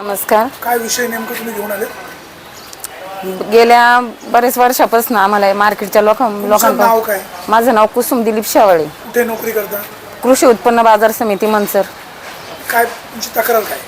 नमस्कार. काय विषय नेमकं तुम्ही घेऊन आले? गेल्या बरेच वर्षापासून आम्हाला मार्केटच्या तुमचं लोकांपासून नाव काय? माझं नाव कुसुम दिलीप शेवाळे, कुठे नोकरी करता? कृषी उत्पन्न बाजार समिती मनसर. काय तुमची तक्रार काय?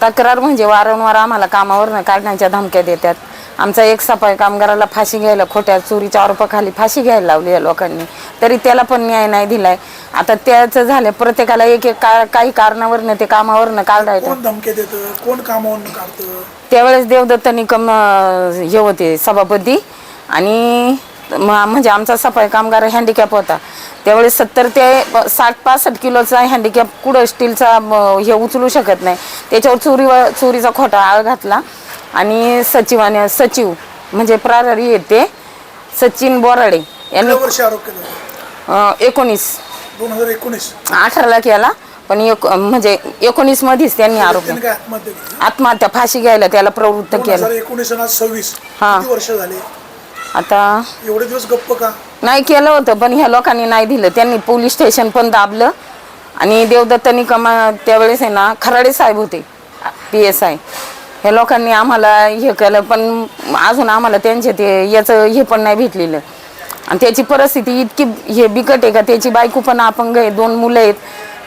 तक्रार म्हणजे वारंवार आम्हाला कामावरनं काढण्याच्या धमक्या देतात. आमचा एक सफाई कामगाराला फाशी घ्यायला, खोट्या चोरीच्या आरोपाखाली फाशी घ्यायला लावली या लोकांनी, तरी त्याला पण न्याय नाही दिलाय. आता त्याचं झालं, प्रत्येकाला एक एक काही कारणावरनं ते कामावरनं काढायचं. कोण धमके देतं, कोण कामावरून काढतं? त्यावेळेस देवदत्त निकम हे होते सभापती, आणि म्हणजे आमचा सफाई कामगार हँडिकॅप होता. त्यावेळेस 70 ते 60-65 किलोचा हँडिकॅप कुठं स्टीलचा हे उचलू शकत नाही. त्याच्यावर चोरीचा खोटा आळ घातला. आणि सचिव म्हणजे प्रभारी येते सचिन बोराडे यांनी वर्षी आरोप केला? 2019 2019 18ला केला, पण म्हणजे 19 मध्येच त्यांनी आरोप त्यांनी आत्महत्या केली. आत्महत्या फाशी घ्यायला त्याला प्रवृत्त केलं. 2019 आणि 26 हा. किती वर्ष झाले? आता एवढे दिवस गप्प का? नाही केलं होतं, पण ह्या लोकांनी नाही दिलं. त्यांनी पोलीस स्टेशन पण दाबलं. आणि देवदत्त निकम त्यावेळेस आहे ना, खराडे साहेब होते PSI. ह्या लोकांनी आम्हाला हे केलं, पण अजून आम्हाला त्यांचे ते याचं हे पण नाही भेटलेलं. आणि त्याची परिस्थिती इतकी हे बिकट आहे का, त्याची बायको पण अपंग आहे, 2 मुलं आहेत.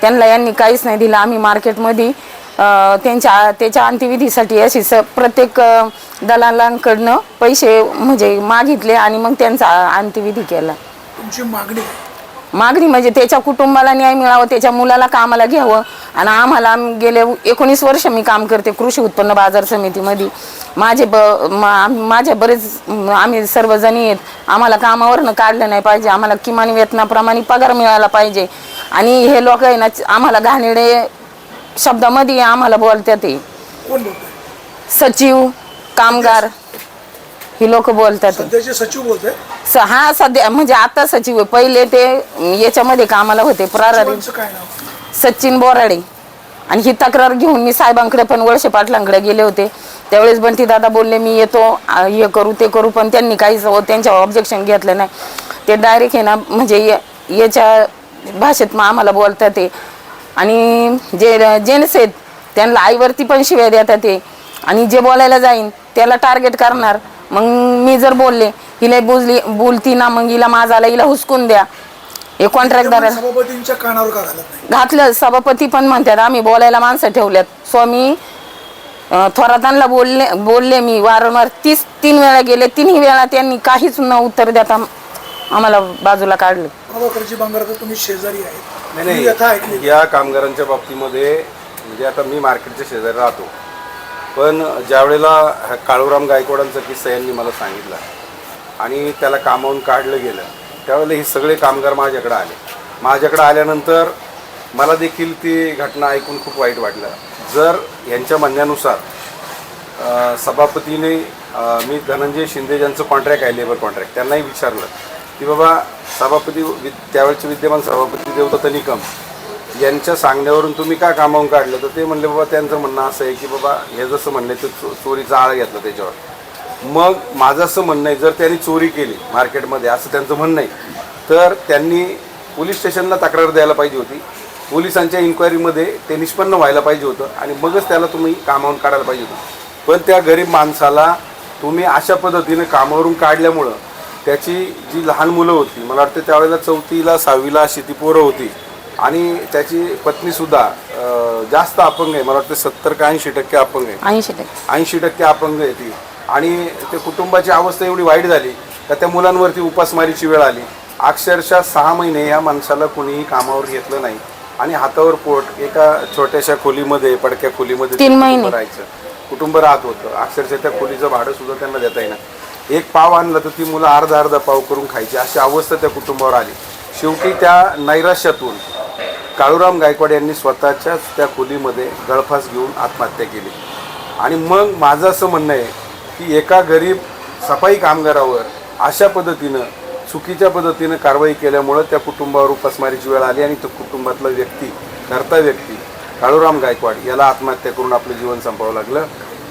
त्यांना यांनी काहीच नाही दिलं. आम्ही मार्केटमध्ये त्याच्या अंत्यविधीसाठी अशी प्रत्येक दलालांकडनं पैसे म्हणजे मागितले, आणि मग त्यांचा अंत्यविधी केला. तुमची मागणी? मागणी म्हणजे त्याच्या कुटुंबाला न्याय मिळावा, त्याच्या मुलाला कामाला घ्यावं. आणि आम्हाला गेले 19 वर्ष मी काम करते कृषी उत्पन्न बाजार समितीमध्ये. माझे बरेच आम्ही सर्वजणी आहेत. आम्हाला कामावरनं काढलं नाही पाहिजे. आम्हाला किमान वेतनाप्रमाणे पगार मिळाला पाहिजे. आणि हे लोक आहे ना, आम्हाला घाणेरडे शब्दामध्ये आम्हाला बोलतात. ते कोण बोलतंय? सचिव, कामगार ही लोक बोलतात. सध्याचे सचिव बोलतोय? हा, सध्या म्हणजे आता सचिव आहे. पहिले ते याच्यामध्ये कामाला होते प्रभारी काय नाव? सचिन बोराडे. आणि ही तक्रार घेऊन मी साहेबांकडे पण वळसे पाटलांकडे गेले होते. त्यावेळेस बंटी दादा बोलले मी येतो, हे करू ते करू, पण त्यांनी काहीच त्यांच्या ऑब्जेक्शन घेतलं नाही. ते डायरेक्ट आहे ना, म्हणजे याच्या भाषेत आम्हाला बोलतात ते. आणि जे जेंट्स आहेत त्यांना आईवरती पण शिव्या देतात ते. आणि जे बोलायला जाईन त्याला टार्गेट करणार. मग मी जर बोलले, हिला बोलती ना, मग हिला माझाला हिला हुसकून द्या. हे कॉन्ट्रॅक्टदार सभापतींच्या कानावर का घालत नाही? घातलं. सभापती पण म्हणतात आम्ही बोलायला माणसं ठेवल्यात. स्वामी थोरातांना बोलले मी वारंवार 3 वेळा गेले. 3ही वेळा त्यांनी काहीच न उत्तर देता आम्हाला बाजूला काढलं. प्रभाकरजी बांगराचा तुम्ही शेजारी आहे? नाही, या कामगारांच्या बाबतीमध्ये म्हणजे आता मी मार्केटच्या शेजारी राहतो, पण ज्या वेळेला काळूराम गायकवाडांचा किस्सा यांनी मला सांगितला आणि त्याला कामावून काढलं गेलं, त्यावेळेला हे सगळे कामगार माझ्याकडे आल्यानंतर मला देखील ती घटना ऐकून खूप वाईट वाटलं. जर यांच्या म्हणण्यानुसार सभापतीने मी धनंजय शिंदे ज्यांचं कॉन्ट्रॅक्ट आहे, लेबर कॉन्ट्रॅक्ट, त्यांनाही विचारलं की बाबा सभापती त्यावेळेचे विद्यमान सभापती देवदत्त निकम यांच्या सांगण्यावरून तुम्ही का कामावून काढलं, तर ते म्हणले बाबा त्यांचं म्हणणं असं आहे की बाबा हे जसं म्हणले ते चोरीचा आळ घेतला त्याच्यावर. मग माझं असं म्हणणं आहे, जर त्यांनी चोरी केली मार्केटमध्ये असं त्यांचं म्हणणं आहे, तर त्यांनी पोलीस स्टेशनला तक्रार द्यायला पाहिजे होती. पोलिसांच्या इन्क्वायरीमध्ये ते निष्पन्न व्हायला पाहिजे होतं आणि मगच त्याला तुम्ही कामावरून काढायला पाहिजे होतं. पण त्या गरीब माणसाला तुम्ही अशा पद्धतीने कामावरून काढल्यामुळं त्याची जी लहान मुलं होती, मला वाटतं त्यावेळेला 4वीला 6वीला अशी ती पोरं होती, आणि त्याची पत्नीसुद्धा जास्त अपंग आहे, मला वाटतं 70 का 80% अपंग आहे, 80% अपंग आहे ती. आणि ते कुटुंबाची अवस्था एवढी वाईट झाली का त्या मुलांवरती उपासमारीची वेळ आली. अक्षरशः 6 महिने या माणसाला कुणीही कामावर घेतलं नाही आणि हातावर पोट एका छोट्याशा खोलीमध्ये, पडक्या खोलीमध्ये 3 महिने कुटुंब राहत होतं. अक्षरशः त्या खोलीचं भाडं सुद्धा त्यांना देता येणार. एक पाव आणलं तर ती मुलं अर्धा पाव करून खायची, अशी अवस्था त्या कुटुंबावर आली. शेवटी त्या नैराश्यातून काळूराम गायकवाड यांनी स्वतःच्याच त्या खोलीमध्ये गळफास घेऊन आत्महत्या केली. आणि मग माझं असं म्हणणं आहे की एका गरीब सफाई कामगारावर अशा पद्धतीनं चुकीच्या पद्धतीनं कारवाई केल्यामुळं त्या कुटुंबावर उपासमारीची वेळ आली आणि तो कुटुंबातला कर्ता व्यक्ती काळूराम गायकवाड याला आत्महत्या करून आपलं जीवन संपवावं लागलं.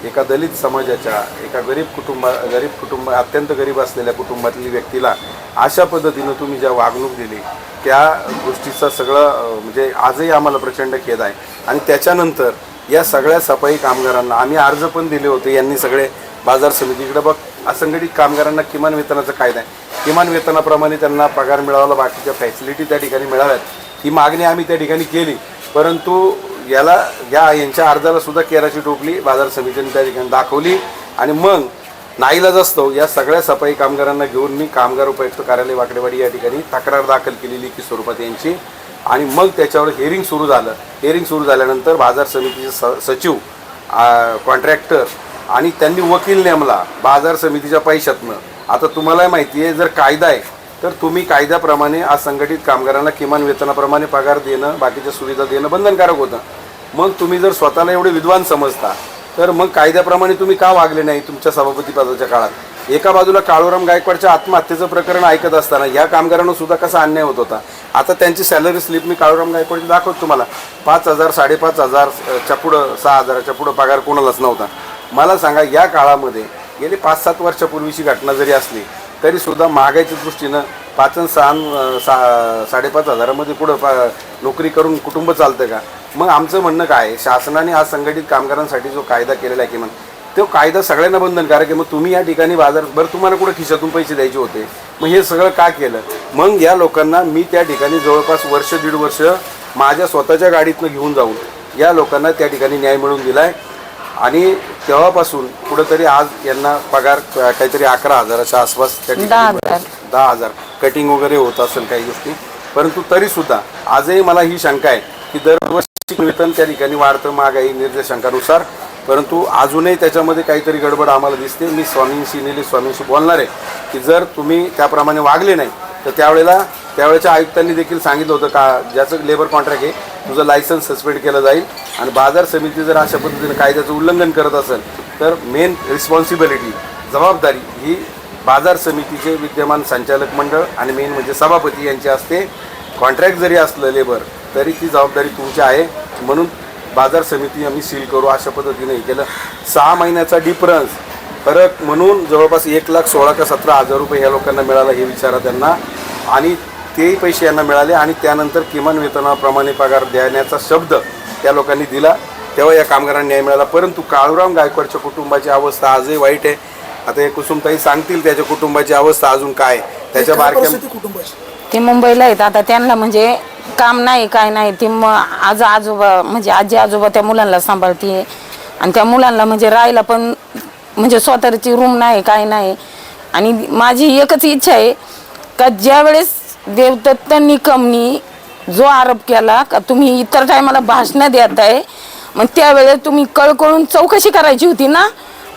एका दलित समाजाच्या एका गरीब कुटुंब अत्यंत गरीब असलेल्या कुटुंबातली व्यक्तीला अशा पद्धतीनं तुम्ही ज्या वागणूक दिली त्या गोष्टीचं सगळं म्हणजे आजही आम्हाला प्रचंड खेद आहे. आणि त्याच्यानंतर या सगळ्या सफाई कामगारांना आम्ही अर्ज पण दिले होते. यांनी सगळे बाजार समितीकडे बघ असंघटित कामगारांना किमान वेतनाचा कायदा आहे, किमान वेतनाप्रमाणे त्यांना पगार मिळावा, बाकीच्या फॅसिलिटी त्या ठिकाणी मिळाव्यात, ही मागणी आम्ही त्या ठिकाणी केली. परंतु यांच्या अर्जाला सुद्धा केराची टोपली बाजार समितीने त्या ठिकाणी दाखवली. आणि मग नाईलाज असतो या सगळ्या सफाई कामगारांना घेऊन मी कामगार उपायुक्त कार्यालय वाकडेवाडी या ठिकाणी तक्रार दाखल केली लेखी स्वरूपात यांची. आणि मग त्याच्यावर हिअरिंग सुरू झालं. हिअरिंग सुरू झाल्यानंतर बाजार समितीचे सचिव, कॉन्ट्रॅक्टर आणि त्यांनी वकील नेमला बाजार समितीच्या पैशातनं. आता तुम्हाला माहिती आहे, जर कायदा आहे तर तुम्ही कायद्याप्रमाणे असंघटित कामगारांना किमान वेतनाप्रमाणे पगार देणं, बाकीच्या सुविधा देणं बंधनकारक होतं. मग तुम्ही जर स्वतःला एवढे विद्वान समजता तर मग कायद्याप्रमाणे तुम्ही का वागले नाही तुमच्या सभापती पदाच्या काळात? एका बाजूला काळूराम गायकवाडच्या आत्महत्येचं प्रकरण ऐकत असताना या कामगारांना सुद्धा कसा अन्याय होत होता. आता त्यांची सॅलरी स्लिप मी काळूराम गायकवाडची दाखवतो तुम्हाला. 5,000, 5,500च्या पुढं, 6,000च्या पुढं पगार कोणालाच नव्हता. मला सांगा, या काळामध्ये गेली 5-7 वर्षापूर्वीची घटना जरी असली तरी सुद्धा महागाईच्या दृष्टीनं 5 आणि 6 5,500मध्ये पुढं नोकरी करून कुटुंब चालतं का? मग आमचं म्हणणं काय आहे, शासनाने हा संघटित कामगारांसाठी जो कायदा केलेला आहे किमान तो कायदा सगळ्यांना बंधनकारक आहे. मग तुम्ही या ठिकाणी बरं तुम्हाला कुठं खिशातून पैसे द्यायचे होते, मग हे सगळं का केलं? मग या लोकांना मी त्या ठिकाणी जवळपास 1-1.5 वर्ष माझ्या स्वतःच्या गाडीतनं घेऊन जाऊन या लोकांना त्या ठिकाणी न्याय मिळवून दिला आहे. आणि तेव्हापासून कुठंतरी आज यांना पगार काहीतरी 11,000च्या आसपास त्या ठिकाणी 10,000 कटिंग वगैरे होत असेल काही गोष्टी. परंतु तरीसुद्धा आजही मला ही शंका आहे की दरवर्षी वेतन त्या ठिकाणी वाढतं महागाई निर्देशांकानुसार. परंतु अजूनही त्याच्यामध्ये काहीतरी गडबड आम्हाला दिसते. मी स्वामींशी बोलणार आहे की जर तुम्ही त्याप्रमाणे वागले नाही तर त्यावेळेच्या आयुक्तांनी देखील सांगितलं होतं का ज्याचं लेबर कॉन्ट्रॅक्ट आहे तुझं लायसन्स सस्पेंड केलं जाईल. आणि बाजार समिती जर अशा पद्धतीने कायद्याचं उल्लंघन करत असेल तर मेन रिस्पॉन्सिबिलिटी, जबाबदारी ही बाजार समितीचे विद्यमान संचालक मंडळ आणि मेन म्हणजे सभापती यांची असते. कॉन्ट्रॅक्ट जरी असलं लेबर तरी ती जबाबदारी तुमची आहे. म्हणून बाजार समिती आम्ही सील करू अशा पद्धतीने हे केलं. 6 महिन्याचा डिफरन्स फरक म्हणून जवळपास 1,16,000 का 17,000 रुपये ह्या लोकांना मिळाला हे विचारा त्यांना. आणि तेही पैसे यांना मिळाले. आणि त्यानंतर किमान वेतनाप्रमाणे पगार देण्याचा शब्द त्या लोकांनी दिला तेव्हा या कामगारांना न्याय मिळाला. परंतु काळूराम गायकवाडच्या कुटुंबाची अवस्था आजही वाईट आहे. आता हे कुसुमताई सांगतील त्याच्या कुटुंबाची अवस्था अजून काय. त्याच्या बारक्या ते मुंबईला आहेत. आता त्यांना म्हणजे काम नाही, काय नाही. ते आज आजोबा म्हणजे आजी आजोबा त्या मुलांना सांभाळते. आणि त्या मुलांना म्हणजे राहायला पण म्हणजे स्वतःची रूम नाही, काय नाही. आणि माझी एकच इच्छा आहे का ज्या वेळेस देवदत्त निकमनी जो आरोप केला का तुम्ही इतर टायमाला भाषणं देत आहे, मग त्यावेळेस तुम्ही कळकळून चौकशी करायची होती ना.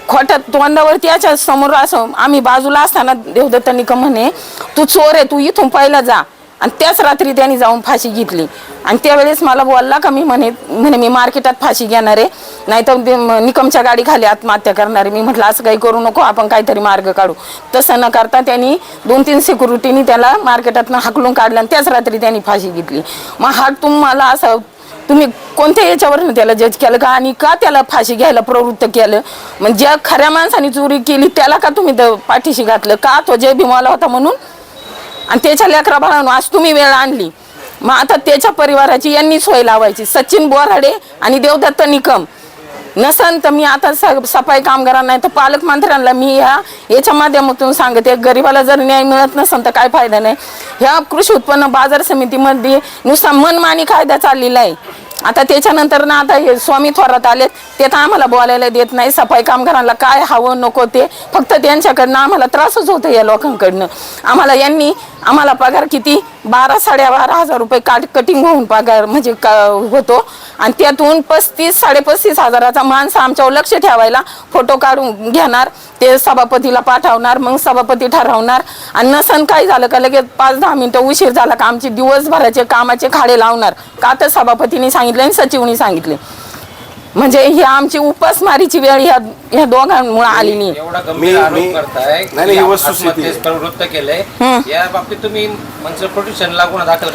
खोट्या तोंडावरती याच्या समोर असं आम्ही बाजूला असताना देवदत्त निकम म्हणे तू चोर आहे, तू इथून पहिला जा. आणि त्याच रात्री त्यांनी जाऊन फाशी घेतली. आणि त्यावेळेस मला बोलला का मी म्हणे मी मार्केटात फाशी घेणार आहे, नाही तर निकमच्या गाडी खाली आत्महत्या करणार आहे. मी म्हटलं असं काही करू नको, आपण काहीतरी मार्ग काढू. तसं न करता त्यांनी 2-3 सिक्युरिटीनी त्याला मार्केटातनं हाकलून काढलं आणि त्याच रात्री त्यांनी फाशी घेतली. मग हा तुम्हाला असं तुम्ही कोणत्या याच्यावरून त्याला जज केलं का आणि का त्याला फाशी घ्यायला प्रवृत्त केलं? म्हणजे ज्या खऱ्या माणसाने चोरी केली त्याला का तुम्ही पाठीशी घातलं का? तो जय भीमाला होता म्हणून. आणि त्याच्या लेकरा बाळांनो आज तुम्ही वेळ आणली. मग आता त्याच्या परिवाराची यांनी सोय लावायची. सचिन बोराडे आणि देवदत्त निकम नसन तर मी आता सफाई कामगारांना तर पालकमंत्र्यांना मी याच्या माध्यमातून सांगते, गरिबाला जर न्याय मिळत नसेल तर काय फायदा नाही. ह्या कृषी उत्पन्न बाजार समितीमध्ये नुसता मनमानी कायदा चाललेला आहे. आता त्याच्यानंतर ना आता हे स्वामी थोरात आलेत, ते तर आम्हाला बोलायला देत नाही. सफाई कामगारांना काय हवं नको ते फक्त त्यांच्याकडनं आम्हाला त्रासच होतो या लोकांकडनं. आम्हाला पगार किती 12-12,500 रुपये कटिंग होऊन पगार म्हणजे होतो. आणि त्यातून 35-35 हजाराचा माणसं आमच्यावर लक्ष ठेवायला फोटो काढून घेणार, ते सभापतीला पाठवणार, मग सभापती ठरवणार. आणि नसन काय झालं का लगेच 5-10 मिनिटं उशीर झाला का आमचे दिवसभराचे कामाचे खाडे लावणार. का तर सभापतीने सांगितले आणि सचिवनी सांगितले. म्हणजे ही आमची उपासमारीची वेळ ह्या दोघांमुळे आलेली. नाही ही वस्तुस्थिती प्रवृत्त केलंय या बाबतीत तुम्ही म्हणजे प्रोटेक्शनला गुन्हा दाखल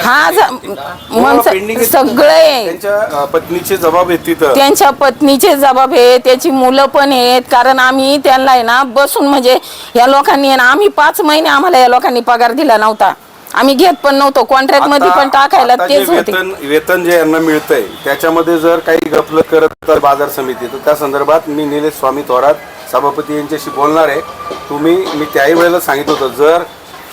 सगळे त्यांच्या पत्नीचे जबाब आहेत तिथं. त्यांच्या पत्नीचे जबाब आहे, त्याची मुलं पण आहेत. कारण आम्ही त्यांना आहे ना बसून म्हणजे या लोकांनी आहे ना आम्ही 5 महिने आम्हाला या लोकांनी पगार दिला नव्हता. आम्ही घेत पण नव्हतो, कॉन्ट्रॅक्ट मध्ये पण टाकायला आता जे तेच होते. वेतन जे यांना मिळतंय त्याच्यामध्ये जर काही गफलत करत तर बाजार समिती, तर त्या संदर्भात मी निलेश स्वामी थोरात सभापती यांच्याशी बोलणार आहे. मी त्याही वेळेला सांगितलं होतं, जर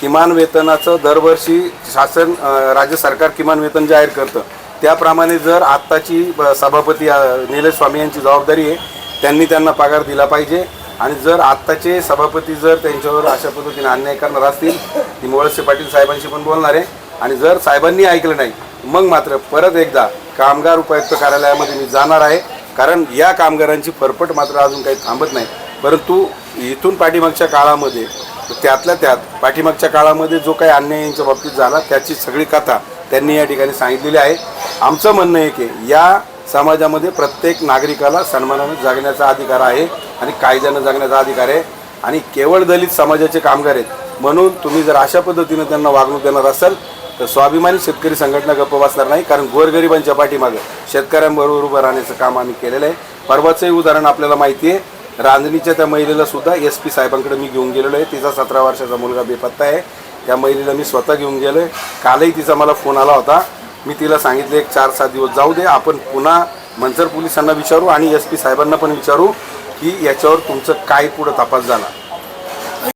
किमान वेतनाचं दरवर्षी शासन राज्य सरकार किमान वेतन जाहीर करतं, त्याप्रमाणे जर आत्ताची सभापती निलेश स्वामी यांची जबाबदारी आहे, त्यांना पगार दिला पाहिजे. आणि जर आत्ताचे सभापती जर त्यांच्यावर अशा पद्धतीने अन्याय करणार असतील, ती मोळसे पाटील साहेबांशी पण बोलणार आहे. आणि जर साहेबांनी ऐकलं नाही मग मात्र परत एकदा कामगार उपायुक्त कार्यालयामध्ये मी जाणार आहे. कारण या कामगारांची फरफट मात्र अजून काही थांबत नाही. परंतु इथून पाठीमागच्या काळामध्ये, त्यातल्या त्यात पाठीमागच्या काळामध्ये जो काही अन्याय यांच्या बाबतीत झाला त्याची सगळी कथा त्यांनी या ठिकाणी सांगितलेली आहे. आमचं म्हणणं आहे की या समाजामध्ये प्रत्येक नागरिकाला सन्मानाने जगण्याचा अधिकार आहे आणि कायद्यानं जगण्याचा अधिकार आहे. आणि केवळ दलित समाजाचे कामगार आहेत म्हणून तुम्ही जर अशा पद्धतीनं त्यांना वागणूक देणार असाल तर स्वाभिमानी शेतकरी संघटना गप्प बसणार नाही. कारण गोरगरिबांच्या पाठीमागं शेतकऱ्यांबरोबर उभं राहण्याचं काम आम्ही केलेलं आहे. परवाचंही उदाहरण आपल्याला माहिती आहे, रांजणीच्या त्या महिलेला सुद्धा SP साहेबांकडे मी घेऊन गेलेलो आहे. तिचा 17 वर्षाचा मुलगा बेपत्ता आहे. त्या महिलेला मी स्वतः घेऊन गेलो आहे. कालही तिचा मला फोन आला होता. मी तिला सांगितलं एक 4-7 दिवस जाऊ दे, आपण पुन्हा मंचर पोलिसांना विचारू आणि SP साहेबांना पण विचारू की याच्यावर तुमचं काय पुढं तपास झाला.